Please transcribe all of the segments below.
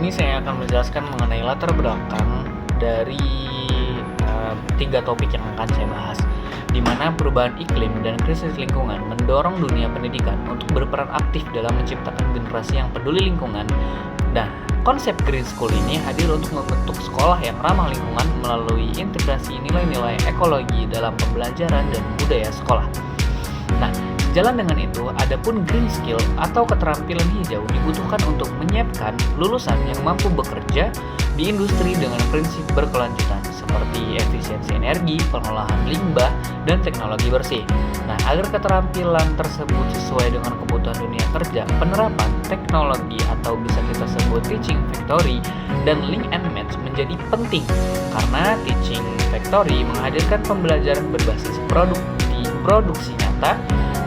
sini saya akan menjelaskan mengenai latar belakang dari 3 topik yang akan saya bahas, di mana perubahan iklim dan krisis lingkungan mendorong dunia pendidikan untuk berperan aktif dalam menciptakan generasi yang peduli lingkungan. Nah, konsep Green School ini hadir untuk membentuk sekolah yang ramah lingkungan melalui integrasi nilai-nilai ekologi dalam pembelajaran dan budaya sekolah. Nah, sejalan dengan itu, adapun green skill atau keterampilan hijau dibutuhkan untuk menyiapkan lulusan yang mampu bekerja di industri dengan prinsip berkelanjutan seperti efisiensi energi, pengelolaan limbah, dan teknologi bersih. Nah, agar keterampilan tersebut sesuai dengan kebutuhan dunia kerja, penerapan teknologi atau bisa kita sebut teaching factory dan link and match menjadi penting karena teaching factory menghadirkan pembelajaran berbasis produksi nyata,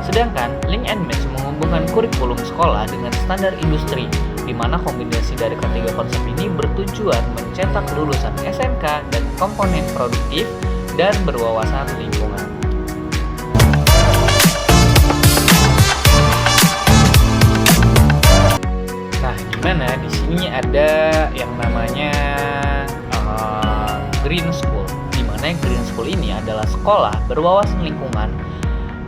sedangkan link and match menghubungkan kurikulum sekolah dengan standar industri, di mana kombinasi dari ketiga konsep ini bertujuan mencetak lulusan SMK dan komponen produktif dan berwawasan lingkungan. Nah, gimana? Di sini ada yang namanya Green School, di mana Green School ini adalah sekolah berwawasan lingkungan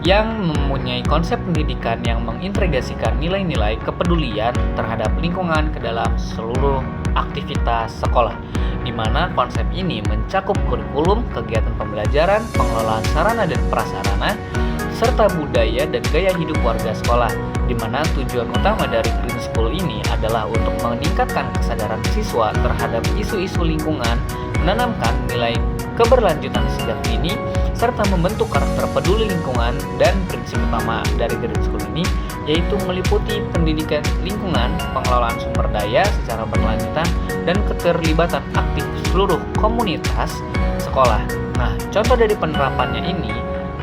yang mempunyai konsep pendidikan yang mengintegrasikan nilai-nilai kepedulian terhadap lingkungan ke dalam seluruh aktivitas sekolah, di mana konsep ini mencakup kurikulum, kegiatan pembelajaran, pengelolaan sarana dan prasarana, serta budaya dan gaya hidup warga sekolah, di mana tujuan utama dari Green School ini adalah untuk meningkatkan kesadaran siswa terhadap isu-isu lingkungan, menanamkan nilai keberlanjutan sejak dini, serta membentuk karakter peduli lingkungan. Dan prinsip utama dari Green School ini yaitu meliputi pendidikan lingkungan, pengelolaan sumber daya secara berkelanjutan, dan keterlibatan aktif seluruh komunitas sekolah. Nah, contoh dari penerapannya ini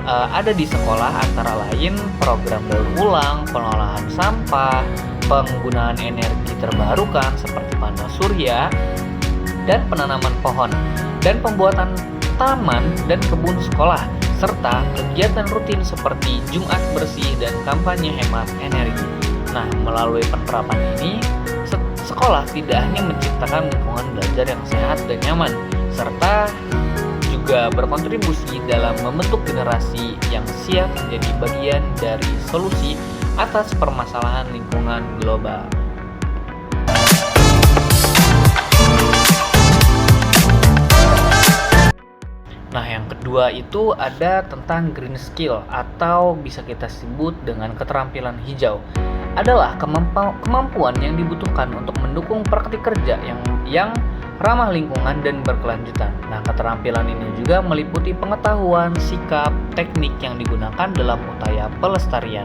ada di sekolah antara lain program daur ulang, pengelolaan sampah, penggunaan energi terbarukan seperti panel surya, dan penanaman pohon, dan pembuatan taman dan kebun sekolah, serta kegiatan rutin seperti Jumat bersih dan kampanye hemat energi. Nah, melalui penerapan ini, sekolah tidak hanya menciptakan lingkungan belajar yang sehat dan nyaman, serta juga berkontribusi dalam membentuk generasi yang siap menjadi bagian dari solusi atas permasalahan lingkungan global. Nah, yang kedua itu ada tentang green skill atau bisa kita sebut dengan keterampilan hijau. Adalah kemampuan yang dibutuhkan untuk mendukung praktik kerja yang ramah lingkungan dan berkelanjutan. Nah, keterampilan ini juga meliputi pengetahuan, sikap, teknik yang digunakan dalam upaya pelestarian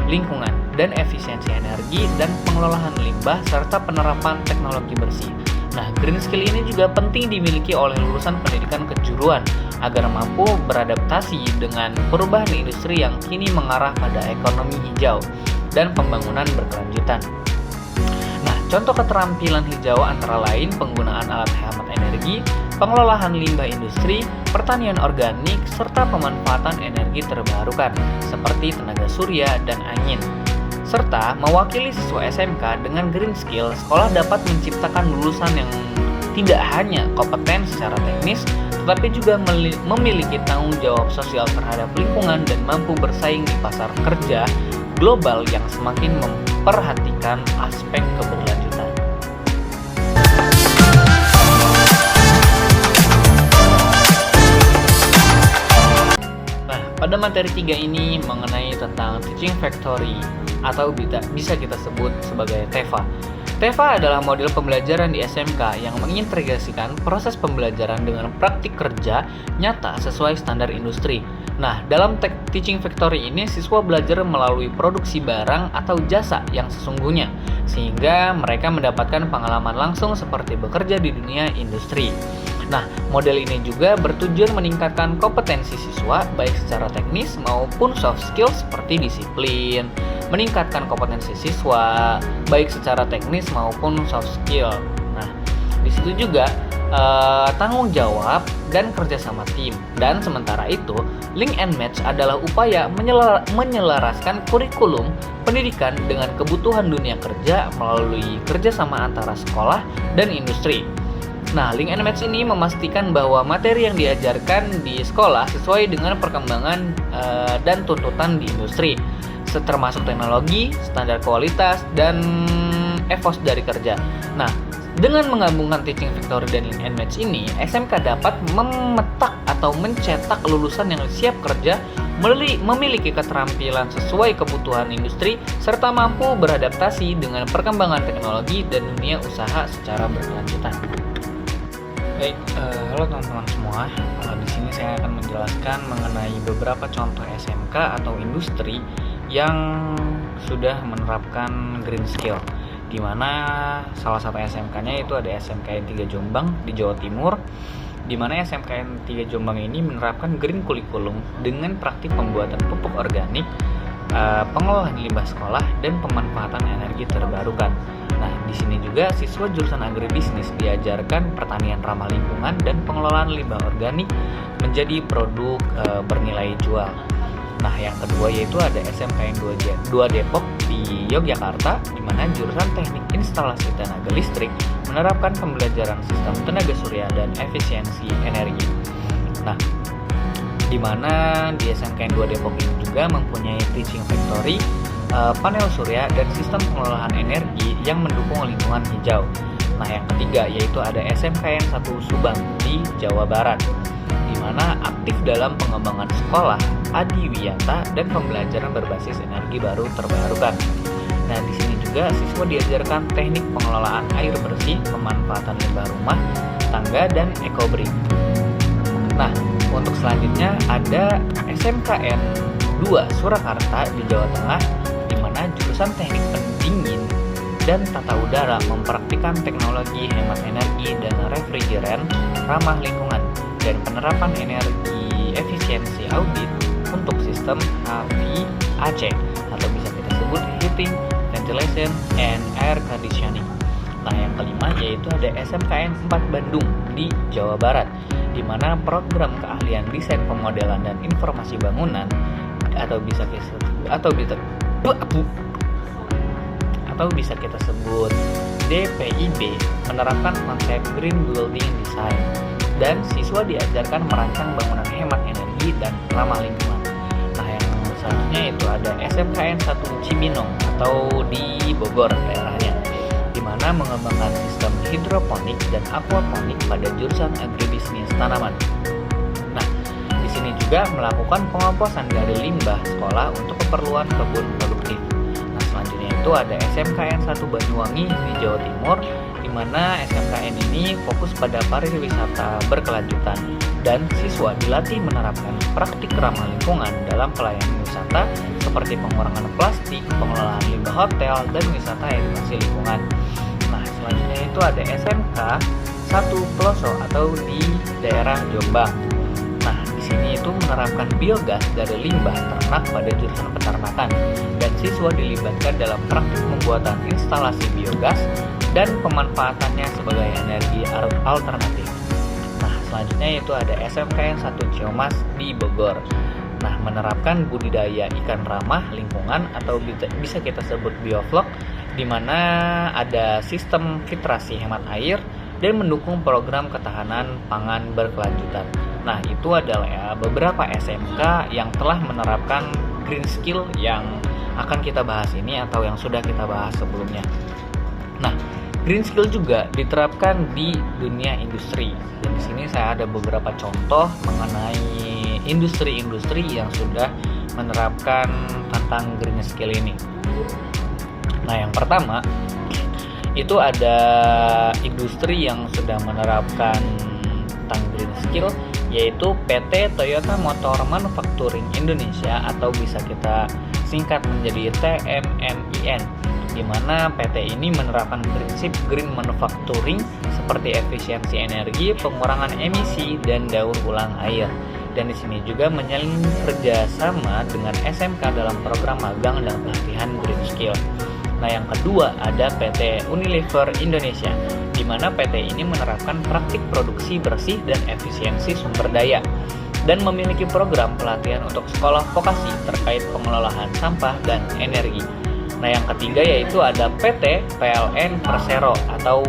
lingkungan dan efisiensi energi dan pengelolaan limbah serta penerapan teknologi bersih. Nah, green skill ini juga penting dimiliki oleh lulusan pendidikan kejuruan agar mampu beradaptasi dengan perubahan industri yang kini mengarah pada ekonomi hijau dan pembangunan berkelanjutan. Nah, contoh keterampilan hijau antara lain penggunaan alat hemat energi, pengelolaan limbah industri, pertanian organik, serta pemanfaatan energi terbarukan seperti tenaga surya dan angin. Serta mewakili siswa SMK dengan green skill, sekolah dapat menciptakan lulusan yang tidak hanya kompeten secara teknis, tetapi juga memiliki tanggung jawab sosial terhadap lingkungan dan mampu bersaing di pasar kerja global yang semakin memperhatikan aspek keberlanjutan. Nah, pada materi 3 ini mengenai tentang teaching factory atau bisa kita sebut sebagai TEFA. TEFA adalah model pembelajaran di SMK yang mengintegrasikan proses pembelajaran dengan praktik kerja nyata sesuai standar industri. Nah, dalam teaching factory ini siswa belajar melalui produksi barang atau jasa yang sesungguhnya, sehingga mereka mendapatkan pengalaman langsung seperti bekerja di dunia industri. Nah, model ini juga bertujuan meningkatkan kompetensi siswa baik secara teknis maupun soft skill seperti disiplin, meningkatkan kompetensi siswa baik secara teknis maupun soft skill. Nah, di situ juga tanggung jawab, dan kerjasama tim. Dan sementara itu, Link and Match adalah upaya menyelaraskan kurikulum pendidikan dengan kebutuhan dunia kerja melalui kerjasama antara sekolah dan industri. Nah, Link and Match ini memastikan bahwa materi yang diajarkan di sekolah sesuai dengan perkembangan dan tuntutan di industri, termasuk teknologi, standar kualitas, dan ethos dari kerja. Nah, dengan menggabungkan Teaching Factory dan Link and Match ini, SMK dapat memetak atau mencetak lulusan yang siap kerja, memiliki keterampilan sesuai kebutuhan industri, serta mampu beradaptasi dengan perkembangan teknologi dan dunia usaha secara berkelanjutan. Baik, halo teman-teman semua. Di sini saya akan menjelaskan mengenai beberapa contoh SMK atau industri yang sudah menerapkan green skill, di mana salah satu SMK-nya itu ada SMKN 3 Jombang di Jawa Timur, di mana SMKN 3 Jombang ini menerapkan green curriculum dengan praktik pembuatan pupuk organik, pengelolaan limbah sekolah, dan pemanfaatan energi terbarukan. Nah, di sini juga siswa jurusan agribisnis diajarkan pertanian ramah lingkungan dan pengelolaan limbah organik menjadi produk bernilai jual. Nah, yang kedua yaitu ada SMKN 2 Depok di Yogyakarta, di mana jurusan Teknik Instalasi Tenaga Listrik menerapkan pembelajaran sistem tenaga surya dan efisiensi energi. Nah, di mana di SMKN 2 Depok ini juga mempunyai Teaching Factory, panel surya, dan sistem pengelolaan energi yang mendukung lingkungan hijau. Nah, yang ketiga yaitu ada SMKN 1 Subang di Jawa Barat, di mana aktif dalam pengembangan sekolah adiwiyata dan pembelajaran berbasis energi baru terbarukan. Nah, di sini juga siswa diajarkan teknik pengelolaan air bersih, pemanfaatan limbah rumah tangga, dan ekobrik. Nah, untuk selanjutnya ada SMKN 2 Surakarta di Jawa Tengah, di mana jurusan teknik pendingin dan tata udara mempraktikkan teknologi hemat energi dan refrigeran ramah lingkungan dan penerapan energi efisiensi audit untuk sistem HVAC atau bisa kita sebut heating, ventilation, and air conditioning. Nah, yang kelima yaitu ada SMKN 4 Bandung di Jawa Barat, di mana program keahlian desain pemodelan dan informasi bangunan atau bisa kita sebut DPIB menerapkan konsep Green Building Design, dan siswa diajarkan merancang bangunan hemat energi dan ramah lingkungan. Nah, yang selanjutnya itu ada SMKN 1 Cibinong atau di Bogor daerahnya, di mana mengembangkan sistem hidroponik dan aquaponik pada jurusan agribisnis tanaman. Nah, di sini juga melakukan pengomposan dari limbah sekolah untuk keperluan kebun produktif. Nah, selanjutnya itu ada SMKN 1 Banyuwangi di Jawa Timur, di mana SMKN ini fokus pada pariwisata berkelanjutan dan siswa dilatih menerapkan praktik ramah lingkungan dalam pelayanan wisata seperti pengurangan plastik, pengelolaan limbah hotel, dan wisata edukasi lingkungan. Nah, selanjutnya itu ada SMK 1 Peloso atau di daerah Jombang. Nah, di sini itu menerapkan biogas dari limbah ternak pada jurusan peternakan, dan siswa dilibatkan dalam praktik pembuatan instalasi biogas dan pemanfaatannya sebagai energi alternatif. Nah, selanjutnya itu ada SMKN 1 Ciamas di Bogor. Nah, menerapkan budidaya ikan ramah lingkungan atau bisa kita sebut bioflok, di mana ada sistem filtrasi hemat air dan mendukung program ketahanan pangan berkelanjutan. Nah, itu adalah beberapa SMK yang telah menerapkan green skill yang akan kita bahas ini atau yang sudah kita bahas sebelumnya. Nah, green skill juga diterapkan di dunia industri. Dan di sini saya ada beberapa contoh mengenai industri-industri yang sudah menerapkan tentang green skill ini. Nah, yang pertama itu ada industri yang sudah menerapkan tentang green skill, yaitu PT Toyota Motor Manufacturing Indonesia atau bisa kita singkat menjadi TMMIN, di mana PT ini menerapkan prinsip green manufacturing seperti efisiensi energi, pengurangan emisi, dan daur ulang air. Dan di sini juga menjalin kerjasama dengan SMK dalam program magang dan pelatihan green skill. Nah, yang kedua ada PT Unilever Indonesia, di mana PT ini menerapkan praktik produksi bersih dan efisiensi sumber daya dan memiliki program pelatihan untuk sekolah vokasi terkait pengelolaan sampah dan energi. Nah, yang ketiga yaitu ada PT PLN Persero atau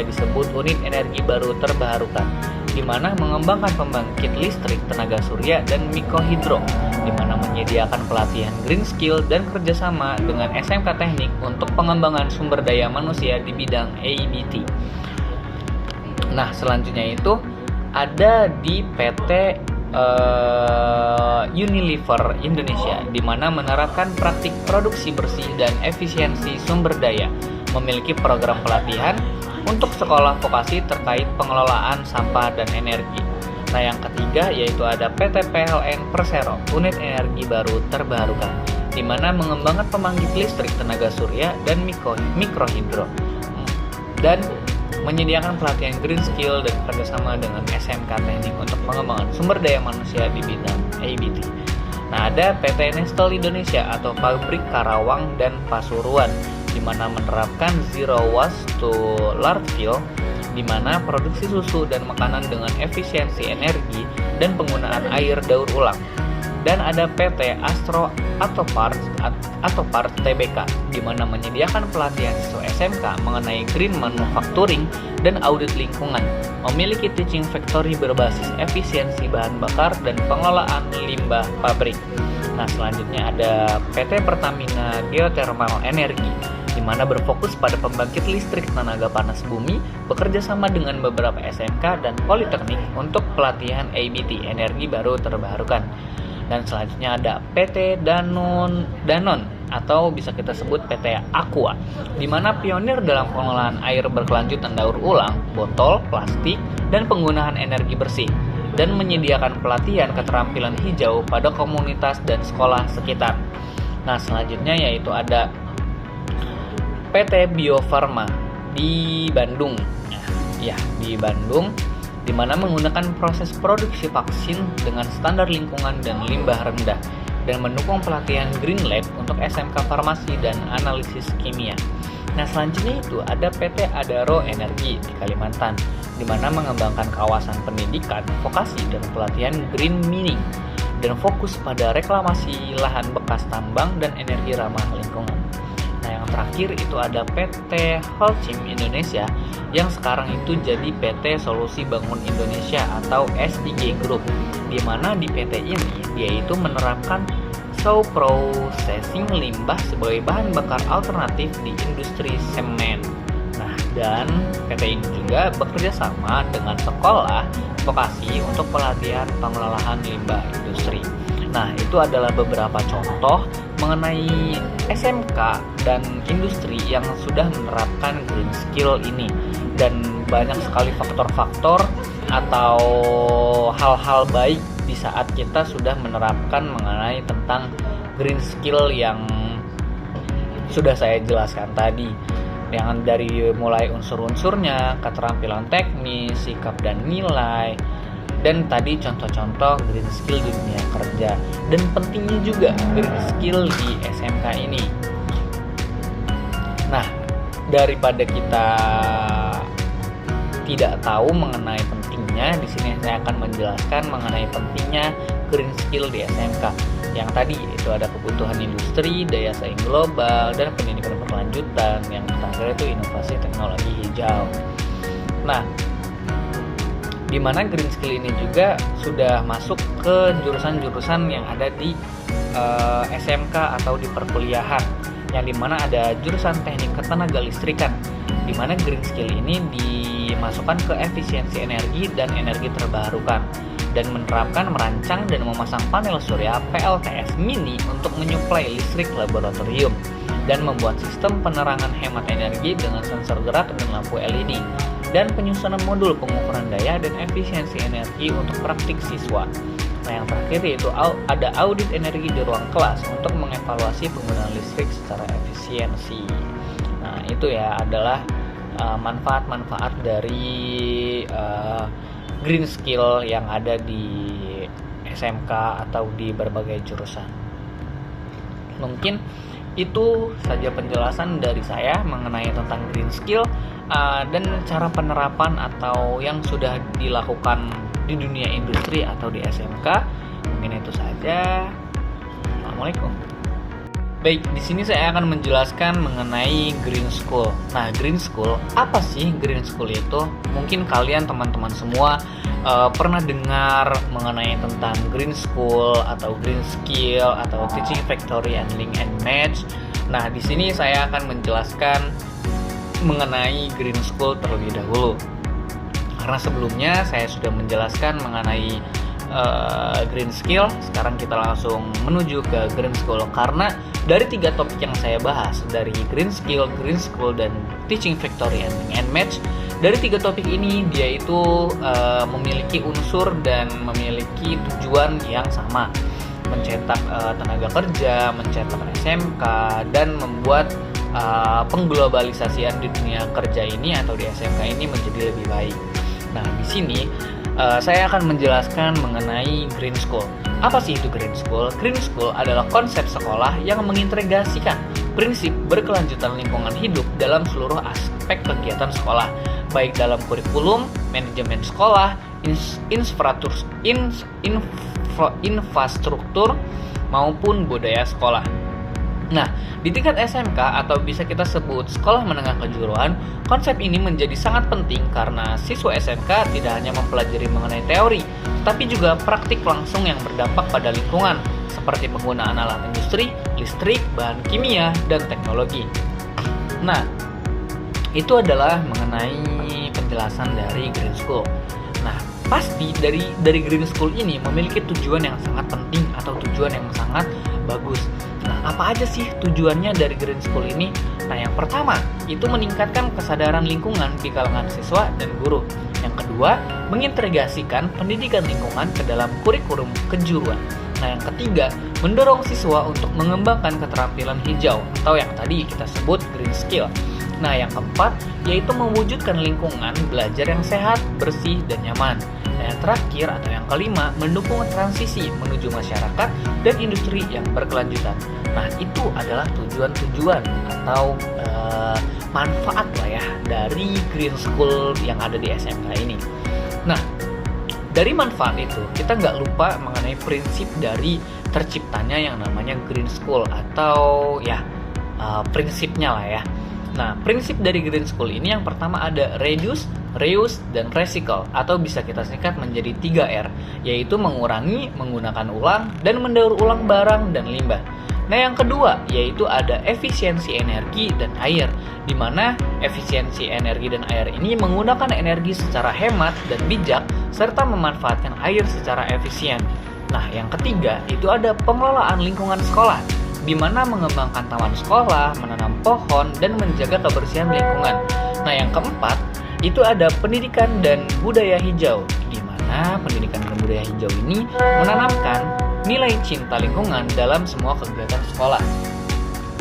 disebut Unit Energi Baru Terbarukan, di mana mengembangkan pembangkit listrik tenaga surya dan mikrohidro, di mana menyediakan pelatihan green skill dan kerjasama dengan SMK Teknik untuk pengembangan sumber daya manusia di bidang ABT. Nah, selanjutnya itu ada di PT Unilever Indonesia, di mana menerapkan praktik produksi bersih dan efisiensi sumber daya, memiliki program pelatihan untuk sekolah vokasi terkait pengelolaan sampah dan energi. Nah, yang ketiga yaitu ada PT PLN Persero, Unit Energi Baru Terbarukan, di mana mengembangkan pembangkit listrik tenaga surya dan mikrohidro, dan menyediakan pelatihan green skill dan kerjasama dengan SMK Teknik untuk pengembangan sumber daya manusia di bidang ABT. Nah, ada PT Nestle Indonesia atau Pabrik Karawang dan Pasuruan, di mana menerapkan zero waste to landfill, di mana produksi susu dan makanan dengan efisiensi energi dan penggunaan air daur ulang. Dan ada PT Astro atau Parts Tbk, di mana menyediakan pelatihan siswa SMK mengenai green manufacturing dan audit lingkungan, memiliki teaching factory berbasis efisiensi bahan bakar dan pengelolaan limbah pabrik. Nah, selanjutnya ada PT Pertamina Geothermal Energi, di mana berfokus pada pembangkit listrik tenaga panas bumi, bekerja sama dengan beberapa SMK dan politeknik untuk pelatihan ABT, energi baru terbarukan. Dan selanjutnya ada PT Danon atau bisa kita sebut PT Aqua, di mana pionir dalam pengelolaan air berkelanjutan daur ulang, botol, plastik, dan penggunaan energi bersih, dan menyediakan pelatihan keterampilan hijau pada komunitas dan sekolah sekitar. Nah, selanjutnya yaitu ada PT Bio Farma di Bandung, di Bandung, di mana menggunakan proses produksi vaksin dengan standar lingkungan dan limbah rendah, dan mendukung pelatihan Green Lab untuk SMK Farmasi dan Analisis Kimia. Nah, selanjutnya itu ada PT Adaro Energi di Kalimantan, di mana mengembangkan kawasan pendidikan, vokasi, dan pelatihan Green Mining, dan fokus pada reklamasi lahan bekas tambang dan energi ramah lingkungan. Nah, yang terakhir itu ada PT Holcim Indonesia yang sekarang itu jadi PT Solusi Bangun Indonesia atau SIG Group, di mana di PT ini dia itu menerapkan slow processing limbah sebagai bahan bakar alternatif di industri semen. Nah, dan PT ini juga bekerja sama dengan sekolah vokasi untuk pelatihan pengelolaan limbah industri. Nah, itu adalah beberapa contoh mengenai SMK dan industri yang sudah menerapkan green skill ini, dan banyak sekali faktor-faktor atau hal-hal baik di saat kita sudah menerapkan mengenai tentang green skill yang sudah saya jelaskan tadi, yang dari mulai unsur-unsurnya, keterampilan teknis, sikap dan nilai, dan tadi contoh-contoh green skill di dunia kerja, dan pentingnya juga green skill di SMK ini. Nah, daripada kita tidak tahu mengenai pentingnya, di sini saya akan menjelaskan mengenai pentingnya green skill di SMK. Yang tadi itu ada kebutuhan industri, daya saing global, dan pendidikan berkelanjutan. Yang terakhir itu inovasi teknologi hijau. Nah, di mana green skill ini juga sudah masuk ke jurusan-jurusan yang ada di SMK atau di perkuliahan, yang dimana ada jurusan teknik ketenaga listrikan, di mana green skill ini dimasukkan ke efisiensi energi dan energi terbarukan, dan menerapkan merancang dan memasang panel surya PLTS mini untuk menyuplai listrik laboratorium, dan membuat sistem penerangan hemat energi dengan sensor gerak dan lampu LED, dan penyusunan modul pengukuran daya dan efisiensi energi untuk praktik siswa. Nah, yang terakhir yaitu ada audit energi di ruang kelas untuk mengevaluasi penggunaan listrik secara efisiensi. Nah, itu ya adalah manfaat-manfaat dari green skill yang ada di SMK atau di berbagai jurusan. Mungkin itu saja penjelasan dari saya mengenai tentang green skill dan cara penerapan atau yang sudah dilakukan di dunia industri atau di SMK. Mungkin itu saja. Assalamualaikum. Baik, di sini saya akan menjelaskan mengenai Green School. Nah, Green School, apa sih Green School itu? Mungkin kalian teman-teman semua pernah dengar mengenai tentang Green School atau Green Skill atau Teaching Factory and Link and Match. Nah, di sini saya akan menjelaskan mengenai Green School terlebih dahulu. Karena sebelumnya saya sudah menjelaskan mengenai Green Skill, sekarang kita langsung menuju ke Green School. Karena dari 3 topik yang saya bahas, dari Green Skill, Green School, dan Teaching Factory and Match, dari 3 topik ini dia itu memiliki unsur dan memiliki tujuan yang sama, mencetak tenaga kerja, mencetak SMK, dan membuat pengglobalisasian di dunia kerja ini atau di SMK ini menjadi lebih baik. Nah, di sini saya akan menjelaskan mengenai Green School. Apa sih itu Green School? Green School adalah konsep sekolah yang mengintegrasikan prinsip berkelanjutan lingkungan hidup dalam seluruh aspek kegiatan sekolah, baik dalam kurikulum, manajemen sekolah, infrastruktur, maupun budaya sekolah. Nah, di tingkat SMK atau bisa kita sebut sekolah menengah kejuruan, konsep ini menjadi sangat penting karena siswa SMK tidak hanya mempelajari mengenai teori, tetapi juga praktik langsung yang berdampak pada lingkungan, seperti penggunaan alat industri, listrik, bahan kimia, dan teknologi. Nah, itu adalah mengenai penjelasan dari Green School. Nah, pasti dari Green School ini memiliki tujuan yang sangat penting atau tujuan yang sangat bagus. Nah, apa aja sih tujuannya dari Green School ini? Nah, yang pertama, itu meningkatkan kesadaran lingkungan di kalangan siswa dan guru. Yang kedua, mengintegrasikan pendidikan lingkungan ke dalam kurikulum kejuruan. Nah, yang ketiga, mendorong siswa untuk mengembangkan keterampilan hijau atau yang tadi kita sebut Green Skill. Nah, yang keempat, yaitu mewujudkan lingkungan belajar yang sehat, bersih, dan nyaman. Nah, yang terakhir atau yang kelima, mendukung transisi menuju masyarakat dan industri yang berkelanjutan. Nah, itu adalah tujuan-tujuan atau manfaat lah ya dari Green School yang ada di SMK ini. Nah, dari manfaat itu, kita nggak lupa mengenai prinsip dari terciptanya yang namanya Green School atau ya prinsipnya lah ya. Nah, prinsip dari Green School ini yang pertama ada reduce, reuse, dan recycle atau bisa kita singkat menjadi 3R, yaitu mengurangi, menggunakan ulang, dan mendaur ulang barang dan limbah. Nah, yang kedua yaitu ada efisiensi energi dan air, di mana efisiensi energi dan air ini menggunakan energi secara hemat dan bijak serta memanfaatkan air secara efisien. Nah, yang ketiga itu ada pengelolaan lingkungan sekolah, di mana mengembangkan taman sekolah, menanam pohon, dan menjaga kebersihan lingkungan. Nah, yang keempat, itu ada pendidikan dan budaya hijau, di mana pendidikan dan budaya hijau ini menanamkan nilai cinta lingkungan dalam semua kegiatan sekolah.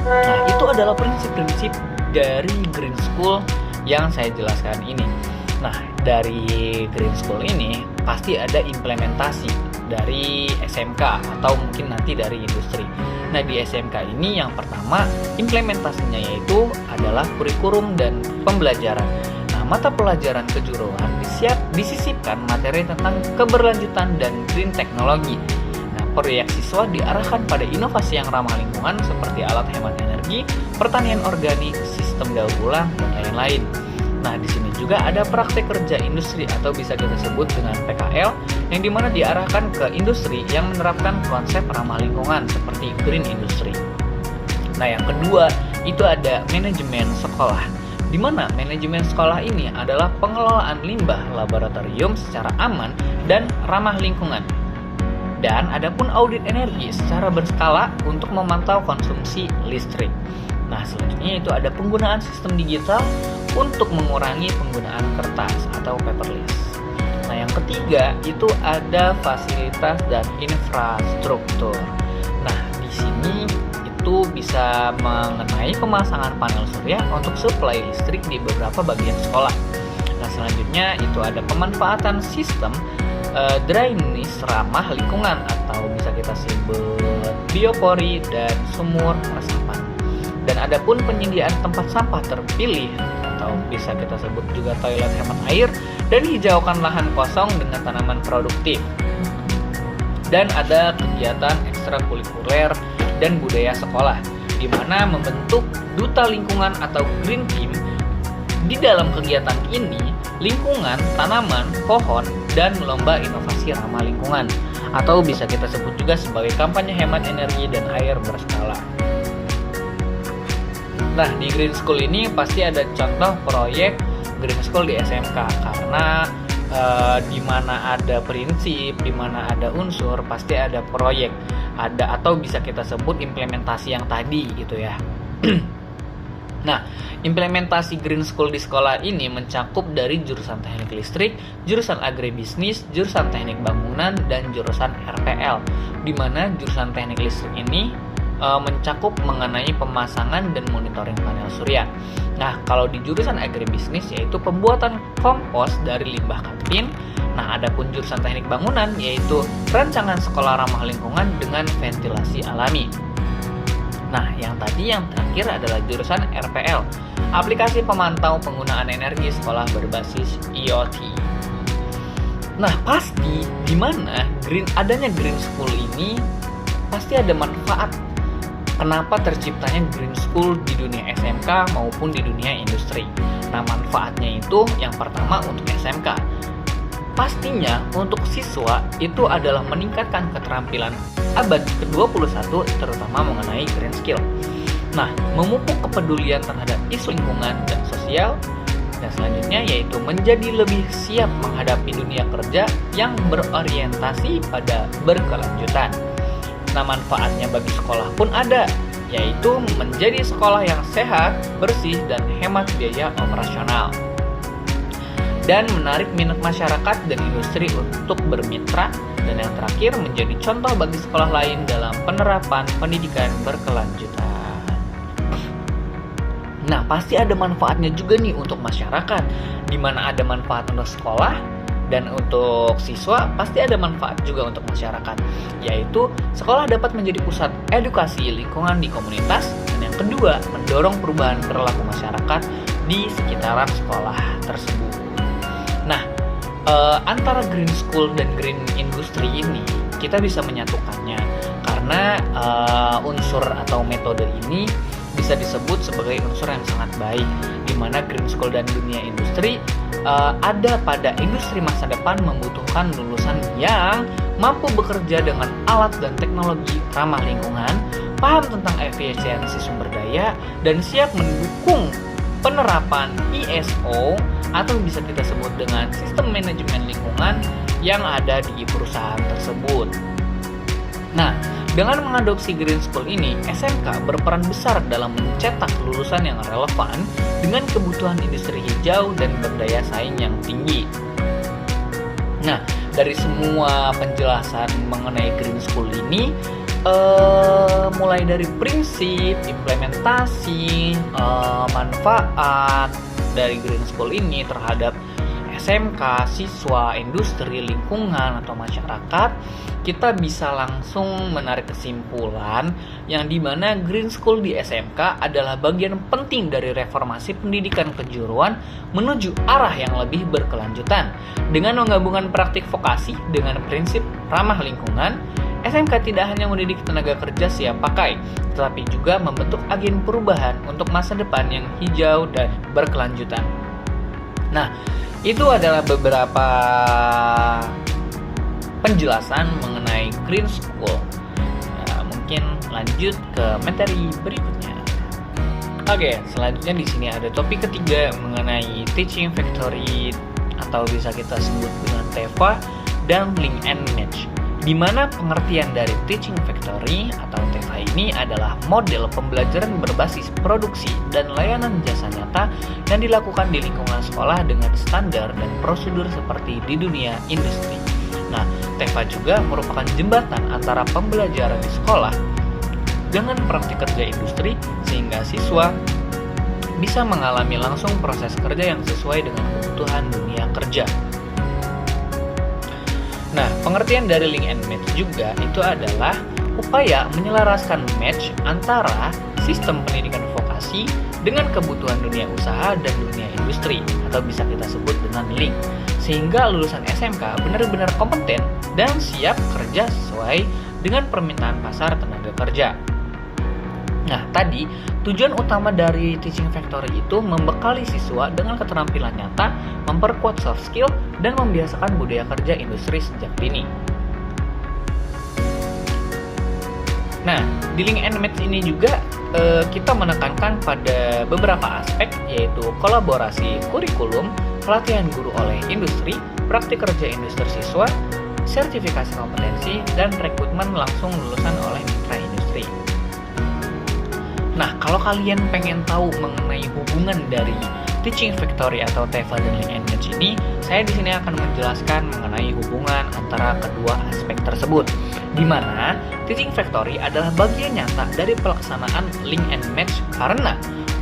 Nah, itu adalah prinsip-prinsip dari Green School yang saya jelaskan ini. Nah, dari Green School ini pasti ada implementasi dari SMK atau mungkin nanti dari industri. Nah, di SMK ini yang pertama implementasinya yaitu adalah kurikulum dan pembelajaran. Nah, mata pelajaran kejuruan disisipkan materi tentang keberlanjutan dan green teknologi. Nah, proyek siswa diarahkan pada inovasi yang ramah lingkungan seperti alat hemat energi, pertanian organik, sistem daur ulang, dan lain-lain. Nah, di sini juga ada praktek kerja industri atau bisa kita sebut dengan PKL yang dimana diarahkan ke industri yang menerapkan konsep ramah lingkungan seperti green industry. Nah, yang kedua itu ada manajemen sekolah, di mana manajemen sekolah ini adalah pengelolaan limbah laboratorium secara aman dan ramah lingkungan. Dan ada pun audit energi secara berskala untuk memantau konsumsi listrik. Nah, selanjutnya itu ada penggunaan sistem digital untuk mengurangi penggunaan kertas atau paperless. Nah, yang ketiga itu ada fasilitas dan infrastruktur. Nah, di sini itu bisa mengenai pemasangan panel surya untuk suplai listrik di beberapa bagian sekolah. Nah, selanjutnya itu ada pemanfaatan sistem drainase ramah lingkungan atau bisa kita sebut biopori dan sumur resapan. Dan adapun penyediaan tempat sampah terpilih atau bisa kita sebut juga toilet hemat air, dan hijaukan lahan kosong dengan tanaman produktif. Dan ada kegiatan ekstrakurikuler dan budaya sekolah, di mana membentuk duta lingkungan atau green team. Di dalam kegiatan ini, lingkungan, tanaman, pohon, dan lomba inovasi ramah lingkungan, atau bisa kita sebut juga sebagai kampanye hemat energi dan air berskala. Nah, di Green School ini pasti ada contoh proyek Green School di SMK, karena di mana ada prinsip, di mana ada unsur, pasti ada proyek, ada atau bisa kita sebut implementasi yang tadi gitu ya. Nah, implementasi Green School di sekolah ini mencakup dari jurusan teknik listrik, jurusan agribisnis, jurusan teknik bangunan, dan jurusan RPL, di mana jurusan teknik listrik ini mencakup mengenai pemasangan dan monitoring panel surya. Nah, kalau di jurusan agribisnis yaitu pembuatan kompos dari limbah kantin. Nah, adapun jurusan teknik bangunan yaitu rancangan sekolah ramah lingkungan dengan ventilasi alami. Nah, yang terakhir adalah jurusan RPL, aplikasi pemantau penggunaan energi sekolah berbasis IoT. Nah, pasti di mana adanya Green School ini pasti ada manfaat. Kenapa terciptanya Green School di dunia SMK maupun di dunia industri? Nah, manfaatnya itu yang pertama untuk SMK. Pastinya untuk siswa itu adalah meningkatkan keterampilan abad ke-21 terutama mengenai green skill. Nah, memupuk kepedulian terhadap isu lingkungan dan sosial. Dan selanjutnya yaitu menjadi lebih siap menghadapi dunia kerja yang berorientasi pada berkelanjutan. Nah, manfaatnya bagi sekolah pun ada, yaitu menjadi sekolah yang sehat, bersih, dan hemat biaya operasional. Dan menarik minat masyarakat dan industri untuk bermitra. Dan yang terakhir menjadi contoh bagi sekolah lain dalam penerapan pendidikan berkelanjutan. Nah, pasti ada manfaatnya juga nih untuk masyarakat, di mana ada manfaat untuk sekolah, dan untuk siswa pasti ada manfaat juga untuk masyarakat, yaitu sekolah dapat menjadi pusat edukasi lingkungan di komunitas, dan yang kedua mendorong perubahan perilaku masyarakat di sekitaran sekolah tersebut. Nah, antara Green School dan Green Industry ini kita bisa menyatukannya karena unsur atau metode ini bisa disebut sebagai unsur yang sangat baik, di mana Green School dan dunia industri ada pada industri masa depan membutuhkan lulusan yang mampu bekerja dengan alat dan teknologi ramah lingkungan, paham tentang efisiensi sumber daya, dan siap mendukung penerapan ISO atau bisa kita sebut dengan sistem manajemen lingkungan yang ada di perusahaan tersebut. Nah, dengan mengadopsi Green School ini, SMK berperan besar dalam mencetak lulusan yang relevan dengan kebutuhan industri hijau dan berdaya saing yang tinggi. Nah, dari semua penjelasan mengenai Green School ini, mulai dari prinsip, implementasi, manfaat dari Green School ini terhadap SMK, siswa, industri, lingkungan, atau masyarakat, kita bisa langsung menarik kesimpulan yang dimana Green School di SMK adalah bagian penting dari reformasi pendidikan kejuruan menuju arah yang lebih berkelanjutan. Dengan menggabungkan praktik vokasi dengan prinsip ramah lingkungan, SMK tidak hanya mendidik tenaga kerja siap pakai, tetapi juga membentuk agen perubahan untuk masa depan yang hijau dan berkelanjutan. Nah, itu adalah beberapa penjelasan mengenai Green School. Nah, mungkin lanjut ke materi berikutnya. Oke, selanjutnya di sini ada topik ketiga mengenai Teaching Factory atau bisa kita sebut dengan TEFA dan Link and Match. Di mana pengertian dari Teaching Factory atau TEFA ini adalah model pembelajaran berbasis produksi dan layanan jasa nyata yang dilakukan di lingkungan sekolah dengan standar dan prosedur seperti di dunia industri. Nah, TEFA juga merupakan jembatan antara pembelajaran di sekolah dengan praktik kerja industri sehingga siswa bisa mengalami langsung proses kerja yang sesuai dengan kebutuhan dunia kerja. Nah, pengertian dari Link and Match juga itu adalah upaya menyelaraskan match antara sistem pendidikan vokasi kolaborasi dengan kebutuhan dunia usaha dan dunia industri, atau bisa kita sebut dengan link, sehingga lulusan SMK benar-benar kompeten dan siap kerja sesuai dengan permintaan pasar tenaga kerja. Nah, tadi tujuan utama dari Teaching Factory itu membekali siswa dengan keterampilan nyata, memperkuat soft skill, dan membiasakan budaya kerja industri sejak dini. Nah, di Link and Match ini juga kita menekankan pada beberapa aspek, yaitu kolaborasi kurikulum, pelatihan guru oleh industri, praktik kerja industri siswa, sertifikasi kompetensi, dan rekrutmen langsung lulusan oleh mitra industri. Nah, kalau kalian pengen tahu mengenai hubungan dari Teaching Factory atau TEFA dan Link and Match ini, saya di sini akan menjelaskan mengenai hubungan antara kedua aspek tersebut, di mana Teaching Factory adalah bagian nyata dari pelaksanaan Link and Match karena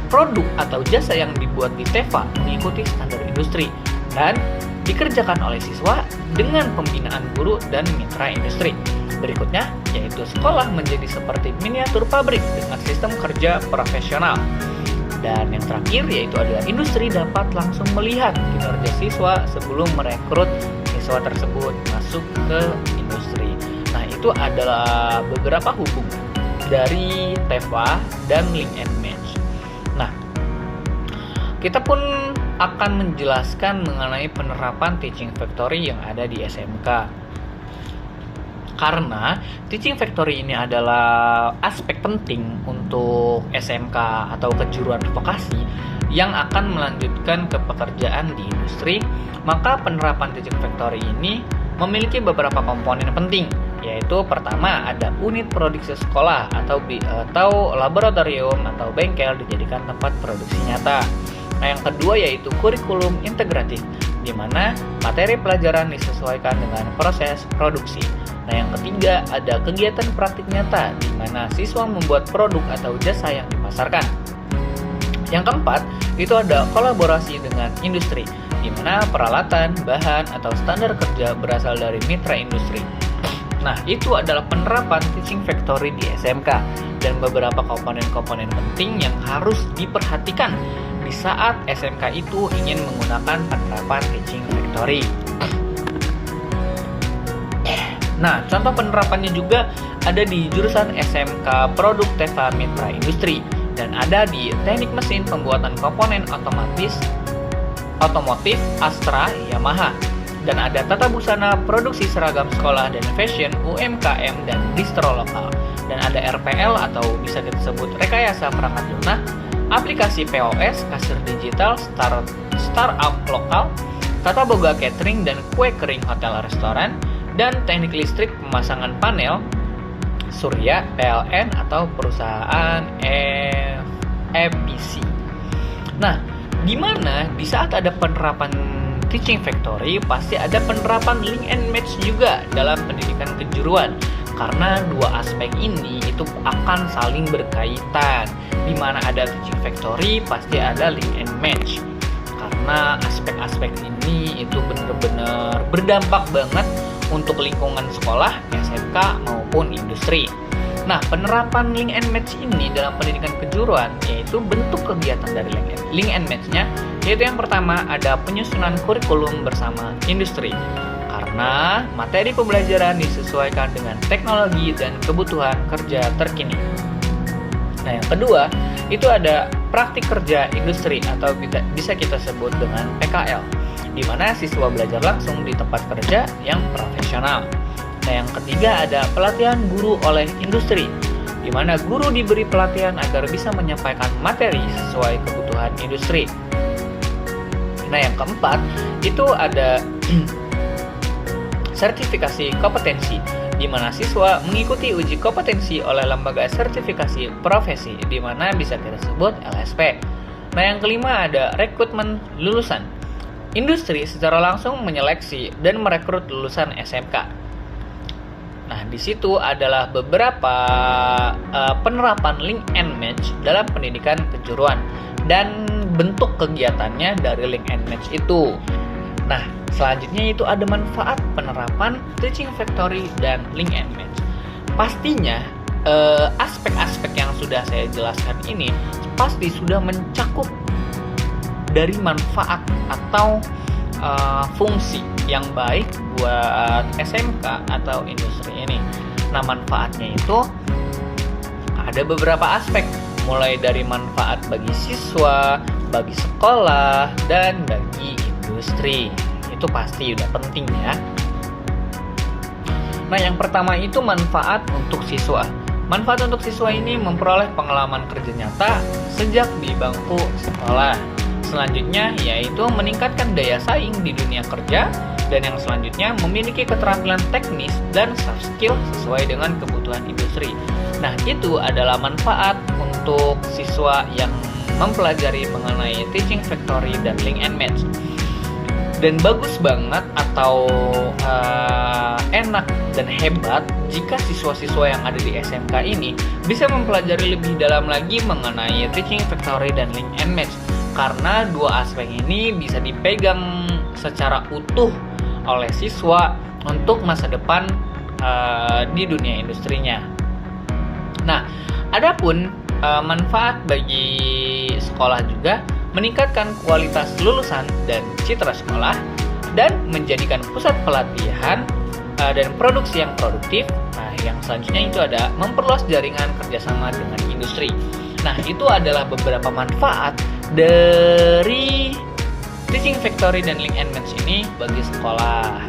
produk atau jasa yang dibuat di TEFA mengikuti standar industri dan dikerjakan oleh siswa dengan pembinaan guru dan mitra industri. Berikutnya, yaitu sekolah menjadi seperti miniatur pabrik dengan sistem kerja profesional. Dan yang terakhir, yaitu adalah industri dapat langsung melihat kinerja siswa sebelum merekrut siswa tersebut masuk ke industri. Nah, itu adalah beberapa hubungan dari TEFA dan Link and Match. Nah, kita pun akan menjelaskan mengenai penerapan Teaching Factory yang ada di SMK. Karena Teaching Factory ini adalah aspek penting untuk SMK atau kejuruan vokasi yang akan melanjutkan ke pekerjaan di industri, maka penerapan Teaching Factory ini memiliki beberapa komponen penting, yaitu pertama ada unit produksi sekolah atau laboratorium atau bengkel dijadikan tempat produksi nyata. Nah, yang kedua yaitu kurikulum integratif, di mana materi pelajaran disesuaikan dengan proses produksi. Nah, yang ketiga ada kegiatan praktik nyata, di mana siswa membuat produk atau jasa yang dipasarkan. Yang keempat itu ada kolaborasi dengan industri, di mana peralatan, bahan, atau standar kerja berasal dari mitra industri. Nah, itu adalah penerapan Teaching Factory di SMK dan beberapa komponen-komponen penting yang harus diperhatikan di saat SMK itu ingin menggunakan penerapan Teaching Factory. Nah, contoh penerapannya juga ada di jurusan SMK Produk TEFA Mitra Industri dan ada di Teknik Mesin Pembuatan Komponen Otomotif Astra Yamaha, dan ada Tata Busana Produksi Seragam Sekolah dan Fashion UMKM dan Distro Lokal, dan ada RPL atau bisa kita sebut Rekayasa Perangkat Lunak, aplikasi POS, kasir digital, startup lokal, tata boga catering dan kue kering hotel restoran, dan teknik listrik pemasangan panel surya PLN atau perusahaan EPC. Nah, di mana di saat ada penerapan Teaching Factory pasti ada penerapan Link and Match juga dalam pendidikan kejuruan, karena dua aspek ini itu akan saling berkaitan. Di mana ada Teaching Factory pasti ada Link and Match, karena aspek-aspek ini itu benar-benar berdampak banget untuk lingkungan sekolah, SMK maupun industri. Nah, penerapan Link and Match ini dalam pendidikan kejuruan yaitu bentuk kegiatan dari Link and Match-nya, yaitu yang pertama ada penyusunan kurikulum bersama industri, karena materi pembelajaran disesuaikan dengan teknologi dan kebutuhan kerja terkini. Nah, yang kedua itu ada praktik kerja industri atau bisa kita sebut dengan PKL, di mana siswa belajar langsung di tempat kerja yang profesional. Nah, yang ketiga ada pelatihan guru oleh industri, di mana guru diberi pelatihan agar bisa menyampaikan materi sesuai kebutuhan industri. Nah, yang keempat itu ada sertifikasi kompetensi, di mana siswa mengikuti uji kompetensi oleh lembaga sertifikasi profesi, di mana bisa kita sebut LSP. Nah, yang kelima ada rekrutmen lulusan. Industri secara langsung menyeleksi dan merekrut lulusan SMK. Nah, di situ adalah beberapa penerapan Link and Match dalam pendidikan kejuruan dan bentuk kegiatannya dari Link and Match itu. Nah, selanjutnya itu ada manfaat penerapan Teaching Factory dan Link and Match. Pastinya aspek-aspek yang sudah saya jelaskan ini pasti sudah mencakup dari manfaat atau fungsi yang baik buat SMK atau industri ini. Nah, manfaatnya itu ada beberapa aspek, mulai dari manfaat bagi siswa, bagi sekolah, dan bagi industri. Itu pasti udah penting ya. Nah, yang pertama itu manfaat untuk siswa. Manfaat untuk siswa ini memperoleh pengalaman kerja nyata sejak di bangku sekolah. Selanjutnya yaitu meningkatkan daya saing di dunia kerja, dan yang selanjutnya memiliki keterampilan teknis dan soft skill sesuai dengan kebutuhan industri. Nah, itu adalah manfaat untuk siswa yang mempelajari mengenai teaching factory dan link and match. Dan bagus banget atau enak dan hebat jika siswa-siswa yang ada di SMK ini bisa mempelajari lebih dalam lagi mengenai teaching factory dan link and match, karena dua aspek ini bisa dipegang secara utuh oleh siswa untuk masa depan di dunia industrinya. Nah, adapun manfaat bagi sekolah juga meningkatkan kualitas lulusan dan citra sekolah, dan menjadikan pusat pelatihan dan produksi yang produktif. Nah, yang selanjutnya itu ada memperluas jaringan kerjasama dengan industri. Nah, itu adalah beberapa manfaat dari teaching factory dan link and match ini bagi sekolah.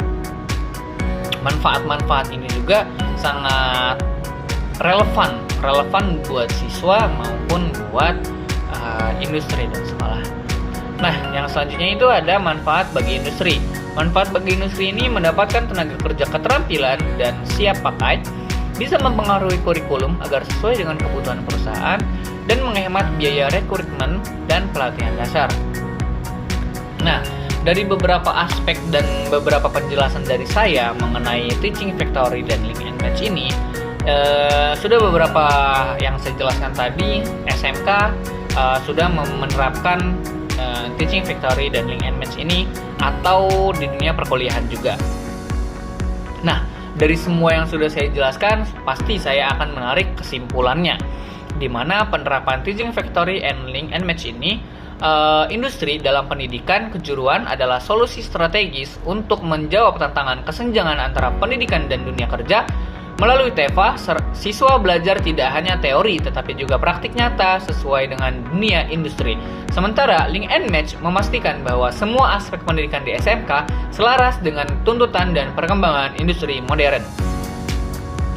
Manfaat-manfaat ini juga sangat relevan buat siswa maupun buat industri dan sekolah. Nah, yang selanjutnya itu ada manfaat bagi industri. Manfaat bagi industri ini mendapatkan tenaga kerja keterampilan dan siap pakai, bisa mempengaruhi kurikulum agar sesuai dengan kebutuhan perusahaan, dan menghemat biaya rekrutmen dan pelatihan dasar. Nah, dari beberapa aspek dan beberapa penjelasan dari saya mengenai teaching factory dan link and match ini, sudah beberapa yang saya jelaskan tadi, SMK sudah menerapkan teaching factory dan link and match ini atau di dunia perkuliahan juga. Nah, dari semua yang sudah saya jelaskan, pasti saya akan menarik kesimpulannya, di mana penerapan teaching factory and link and match ini industri dalam pendidikan kejuruan adalah solusi strategis untuk menjawab tantangan kesenjangan antara pendidikan dan dunia kerja. Melalui TEFA, siswa belajar tidak hanya teori tetapi juga praktik nyata sesuai dengan dunia industri. Sementara link and match memastikan bahwa semua aspek pendidikan di SMK selaras dengan tuntutan dan perkembangan industri modern.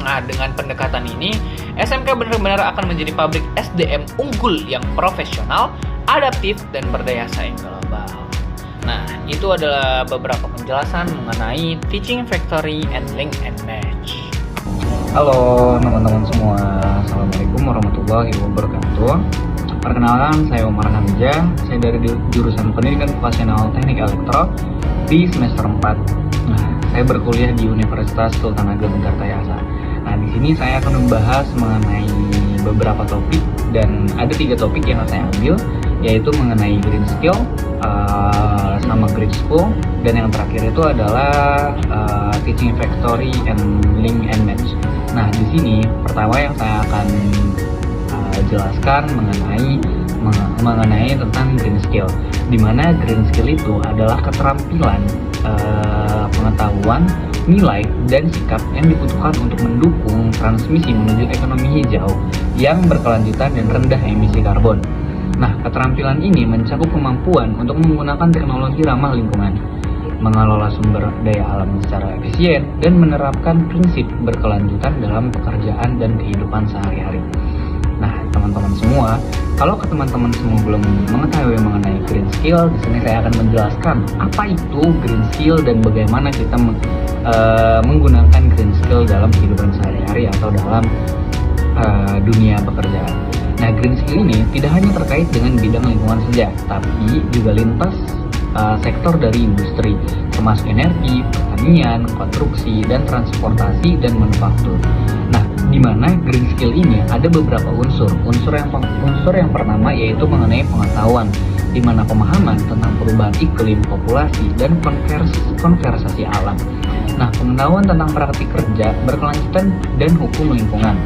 Nah, dengan pendekatan ini, SMK benar-benar akan menjadi pabrik SDM unggul yang profesional, adaptif, dan berdaya saing global. Nah, itu adalah beberapa penjelasan mengenai teaching factory and link and match. Halo teman-teman semua, Assalamualaikum warahmatullahi wabarakatuh. Perkenalkan, saya Umar Hamzah. Saya dari jurusan Pendidikan Vokasional Teknik Elektro di semester 4. Nah, saya berkuliah di Universitas Sultan Ageng Tirtayasa. Nah, di sini saya akan membahas mengenai beberapa topik, dan ada 3 topik yang saya ambil, yaitu mengenai green skill, sama green school, dan yang terakhir itu adalah teaching factory and link and match. Nah, di sini pertama yang saya akan jelaskan mengenai tentang green skill, di mana green skill itu adalah keterampilan, pengetahuan, nilai, dan sikap yang dibutuhkan untuk mendukung transmisi menuju ekonomi hijau yang berkelanjutan dan rendah emisi karbon. Nah, keterampilan ini mencakup kemampuan untuk menggunakan teknologi ramah lingkungan, mengelola sumber daya alam secara efisien, dan menerapkan prinsip berkelanjutan dalam pekerjaan dan kehidupan sehari-hari. Nah, teman-teman semua, kalau teman-teman semua belum mengetahui mengenai green skill, di sini saya akan menjelaskan apa itu green skill dan bagaimana kita menggunakan green skill dalam kehidupan sehari-hari atau dalam dunia pekerjaan. Nah, green skill ini tidak hanya terkait dengan bidang lingkungan saja, tapi juga lintas sektor dari industri, termasuk energi, pertanian, konstruksi, dan transportasi, dan manufaktur. Nah, di mana green skill ini ada beberapa unsur. Unsur yang pertama yaitu mengenai pengetahuan, di mana pemahaman tentang perubahan iklim, populasi, dan konversasi alam. Nah, pengetahuan tentang praktik kerja berkelanjutan dan hukum lingkungan.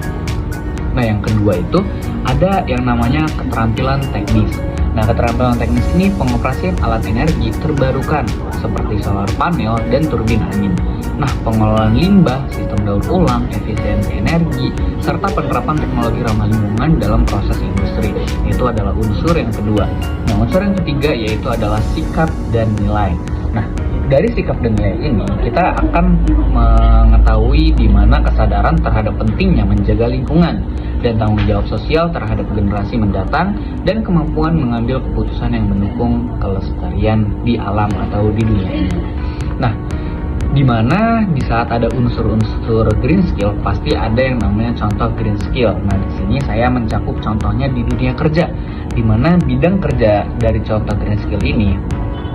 Nah, yang kedua itu ada yang namanya keterampilan teknis. Nah, keterampilan teknis ini pengoperasian alat energi terbarukan seperti solar panel dan turbin angin. Nah, pengelolaan limbah, sistem daur ulang, efisiensi energi, serta penerapan teknologi ramah lingkungan dalam proses industri. Itu adalah unsur yang kedua. Nah, unsur yang ketiga yaitu adalah sikap dan nilai. Nah, dari sikap dan nilai ini kita akan mengetahui di mana kesadaran terhadap pentingnya menjaga lingkungan dan tanggung jawab sosial terhadap generasi mendatang dan kemampuan mengambil keputusan yang mendukung kelestarian di alam atau di dunia ini. Nah, di mana di saat ada unsur-unsur green skill pasti ada yang namanya contoh green skill. Nah, di sini saya mencakup contohnya di dunia kerja, di mana bidang kerja dari contoh green skill ini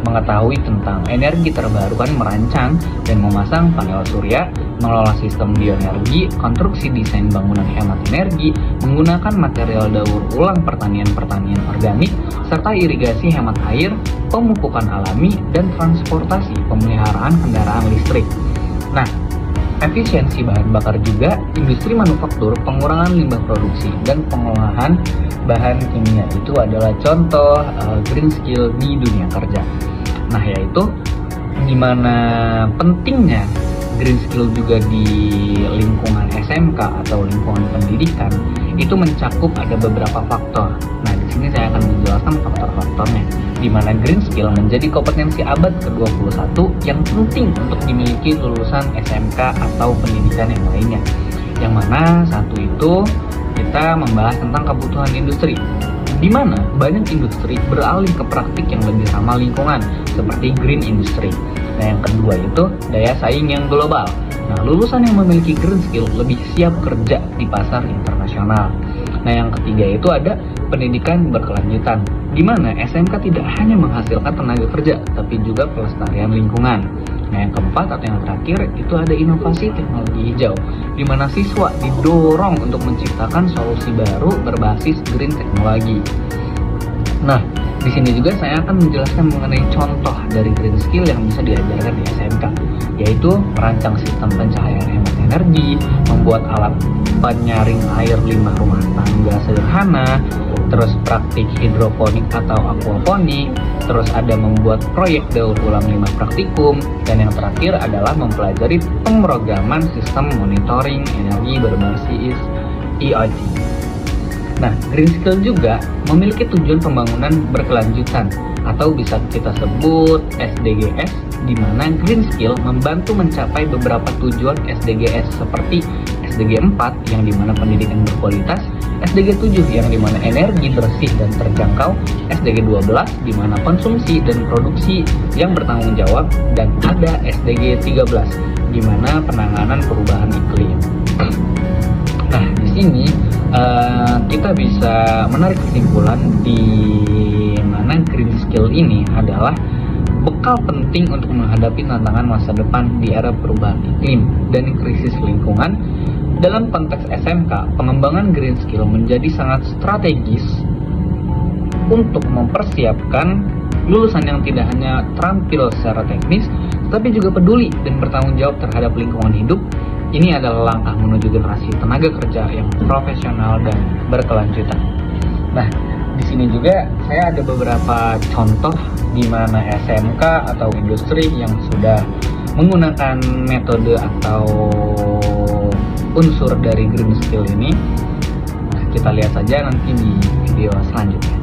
mengetahui tentang energi terbarukan, merancang dan memasang panel surya, mengelola sistem bioenergi, konstruksi desain bangunan hemat energi, menggunakan material daur ulang pertanian organik, serta irigasi hemat air, pemupukan alami, dan transportasi pemeliharaan kendaraan listrik. Nah, efisiensi bahan bakar juga, industri manufaktur, pengurangan limbah produksi, dan pengolahan bahan kimia itu adalah contoh green skill di dunia kerja. Nah, yaitu di mana pentingnya green skill juga di lingkungan SMK atau lingkungan pendidikan itu mencakup ada beberapa faktor. Nah, di sini saya akan menjelaskan faktor-faktornya, di mana green skill menjadi kompetensi abad ke-21 yang penting untuk dimiliki lulusan SMK atau pendidikan yang lainnya. Yang mana satu itu kita membahas tentang kebutuhan industri, di mana banyak industri beralih ke praktik yang lebih ramah lingkungan seperti green industry. Nah, yang kedua itu daya saing yang global. Nah, lulusan yang memiliki green skill lebih siap kerja di pasar internasional. Nah, yang ketiga itu ada pendidikan berkelanjutan, di mana SMK tidak hanya menghasilkan tenaga kerja, tapi juga pelestarian lingkungan. Nah, yang keempat atau yang terakhir itu ada inovasi teknologi hijau, di mana siswa didorong untuk menciptakan solusi baru berbasis green teknologi. Nah, di sini juga saya akan menjelaskan mengenai contoh dari green skill yang bisa diajarkan di SMK, yaitu merancang sistem pencahayaan hemat energi, membuat alat penyaring air limbah rumah tangga sederhana, terus praktik hidroponik atau aquaponik, terus ada membuat proyek daur ulang limbah praktikum, dan yang terakhir adalah mempelajari pemrograman sistem monitoring energi berbasis IoT. Nah, green skill juga memiliki tujuan pembangunan berkelanjutan atau bisa kita sebut SDGs, di mana green skill membantu mencapai beberapa tujuan SDGs seperti SDG 4 yang dimana pendidikan berkualitas, SDG 7 yang dimana energi bersih dan terjangkau, SDG 12 dimana konsumsi dan produksi yang bertanggung jawab, dan ada SDG 13 dimana penanganan perubahan iklim. Nah, di sini kita bisa menarik kesimpulan di mana green skill ini adalah bekal penting untuk menghadapi tantangan masa depan di era perubahan iklim dan krisis lingkungan. Dalam konteks SMK, pengembangan green skill menjadi sangat strategis untuk mempersiapkan lulusan yang tidak hanya terampil secara teknis, tapi juga peduli dan bertanggung jawab terhadap lingkungan hidup. Ini adalah langkah menuju generasi tenaga kerja yang profesional dan berkelanjutan. Nah, di sini juga saya ada beberapa contoh di mana SMK atau industri yang sudah menggunakan metode atau unsur dari green skill ini. Nah, kita lihat saja nanti di video selanjutnya.